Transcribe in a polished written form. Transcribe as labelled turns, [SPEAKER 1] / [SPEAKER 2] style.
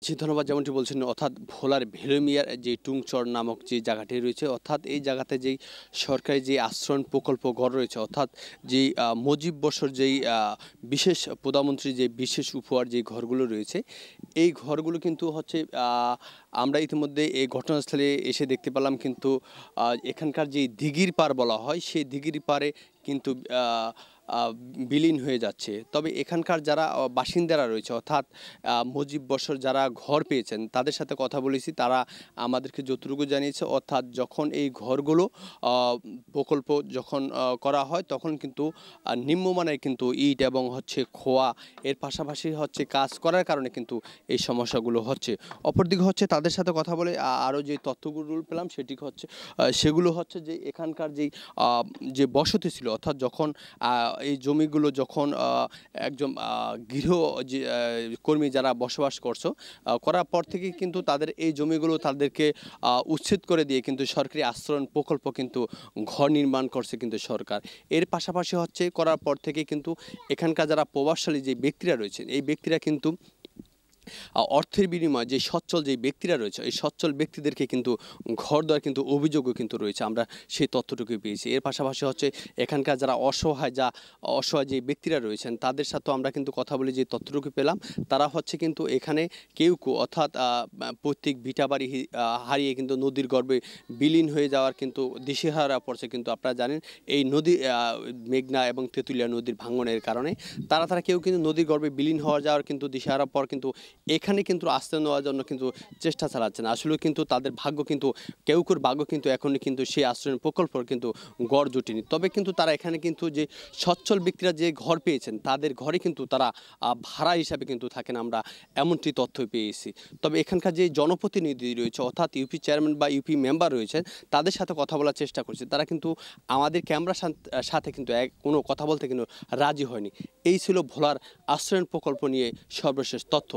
[SPEAKER 1] জি, ধন্যবাদ। যেমনটি বলছেন অর্থাৎ ভোলার ভেলুমিয়ার যে টুংচর নামক যে জায়গাটি রয়েছে, অর্থাৎ এই জায়গাতে যেই সরকারি যে আশ্রয়ণ প্রকল্প গড় রয়েছে, অর্থাৎ যেই মুজিব বর্ষর যেই বিশেষ প্রধানমন্ত্রীর যে বিশেষ উপহার যে ঘরগুলো রয়েছে, এই ঘরগুলো কিন্তু হচ্ছে আমরা ইতিমধ্যে এই ঘটনাস্থলে এসে দেখতে পেলাম কিন্তু এখানকার যেই দিঘির পাড় বলা হয়, সেই দিঘির পাড়ে কিন্তু আ আ বিলীন হয়ে যাচ্ছে। তবে এখানকার যারা বাসিন্দারা রয়েছে, অর্থাৎ মুজিব বর্ষর যারা ঘর পেয়েছেন তাদের সাথে কথা বলেছি। তারা আমাদেরকে যতটুকু জানিয়েছে, অর্থাৎ যখন এই ঘরগুলো আ প্রকল্প যখন করা হয় তখন কিন্তু নিম্নমানের কিন্তু ইট এবং হচ্ছে খোয়া, এর পাশাপাশি হচ্ছে কাজ করার কারণে কিন্তু এই সমস্যাগুলো হচ্ছে। অপরদিকে হচ্ছে তাদের সাথে কথা বলে আরও যে তথ্যগুলো পেলাম সেটি হচ্ছে সেগুলো হচ্ছে যে এখানকার যেই আ যে বসতি ছিল, অর্থাৎ যখন এই জমিগুলো যখন একজন গৃহ যে কর্মী যারা বসবাস করার পর থেকেই কিন্তু তাদের এই জমিগুলো তাদেরকে উচ্ছেদ করে দিয়ে কিন্তু সরকারি আশ্রয়ণ প্রকল্প কিন্তু ঘর নির্মাণ করছে কিন্তু সরকার। এর পাশাপাশি হচ্ছে করার পর থেকে কিন্তু এখানকার যারা প্রভাবশালী যে ব্যক্তিরা রয়েছেন, এই ব্যক্তিরা কিন্তু অর্থের বিনিময়ে যে সচ্ছল যে ব্যক্তিরা রয়েছে, এই সচ্ছল ব্যক্তিদেরকে কিন্তু ঘর দেওয়ার কিন্তু অভিযোগও কিন্তু রয়েছে। আমরা সেই তথ্যটুকুই পেয়েছি। এর পাশাপাশি হচ্ছে এখানকার যারা অসহায় যে ব্যক্তিরা রয়েছেন তাদের সাথেও আমরা কিন্তু কথা বলে যে তথ্যটুকু পেলাম, তারা হচ্ছে কিন্তু এখানে কেউ অর্থাৎ প্রত্যেক ভিটাবাড়ি হারিয়ে কিন্তু নদীর গর্ভে বিলীন হয়ে যাওয়ার কিন্তু দিশেহারা পড়ছে। কিন্তু আপনারা জানেন এই নদী মেঘনা এবং তেঁতুলিয়া নদীর ভাঙনের কারণে তারা কেউ কিন্তু নদীর গর্ভে বিলীন হওয়া যাওয়ার কিন্তু দিশেহারা পর কিন্তু এখানে কিন্তু আশ্রয় নেওয়ার জন্য কিন্তু চেষ্টা চালাচ্ছে না। আসলেও কিন্তু তাদের ভাগ্য কিন্তু কেউর ভাগ্য কিন্তু এখনই কিন্তু সেই আশ্রয়ণ প্রকল্প কিন্তু গড় জুটেনি। তবে কিন্তু তারা এখানে কিন্তু যে সচ্ছল ব্যক্তিরা যে ঘর পেয়েছেন তাদের ঘরে কিন্তু তারা ভাড়া হিসাবে কিন্তু থাকেন, আমরা এমনটি তথ্য পেয়েছি। তবে এখানকার যে জনপ্রতিনিধি রয়েছে, অর্থাৎ ইউপি চেয়ারম্যান বা ইউপি মেম্বার রয়েছেন, তাদের সাথে কথা বলার চেষ্টা করছে। তারা কিন্তু আমাদের ক্যামেরার সাথে কিন্তু কোনো কথা বলতে কিন্তু রাজি হয়নি। এই ছিল ভোলার আশ্রয়ণ প্রকল্প নিয়ে সর্বশেষ তথ্য।